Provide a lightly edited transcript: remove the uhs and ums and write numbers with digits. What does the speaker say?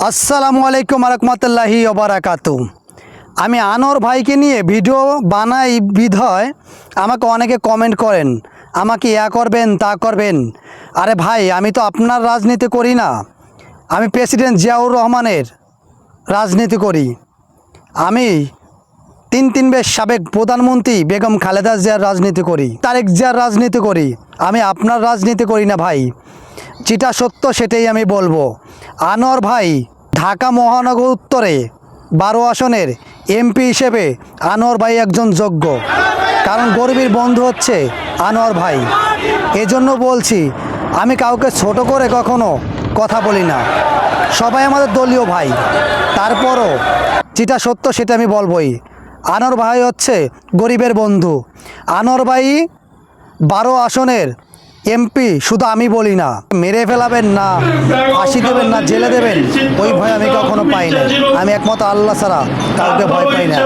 আসসালামু আলাইকুম রহমতুল্লাহি ওয়া বারাকাতু। আমি আনোয়ার ভাইকে নিয়ে ভিডিও বানাই বিধয় আমাকে অনেকে কমেন্ট করেন, আমাকে ইয়া করবেন তা করবেন। আরে ভাই, আমি তো আপনার রাজনীতি করি না, আমি প্রেসিডেন্ট জিয়াউর রহমানের রাজনীতি করি। আমি তিনবার সাবেক প্রধানমন্ত্রী বেগম খালেদা জিয়ার রাজনীতি করি, তারেক জিয়ার রাজনীতি করি। আমি আপনার রাজনীতি করি না ভাই, যেটা সত্য সেটাই আমি বলবো। আনোয়ার ভাই ঢাকা মহানগর উত্তরে 12 আসনের এমপি হিসেবে আনোয়ার ভাই একজন যোগ্য, কারণ গরিবের বন্ধু হচ্ছে আনোয়ার ভাই। এজন্য বলছি, আমি কাউকে ছোট করে কখনো কথা বলি না, সবাই আমাদের দলীয় ভাই। তারপরও যেটা সত্য সেটা আমি বলবই। আনোয়ার ভাই হচ্ছে গরিবের বন্ধু। আনোয়ার ভাই 12 আসনের এমপি, শুধু আমি বলি না, মেরে ফেলাবেন না, ফাঁসি দেবেন না, জেলে দেবেন, ওই ভয় আমি কখনো পাই না। আমি একমাত্র আল্লাহ ছাড়া কাউকে ভয় পাই না।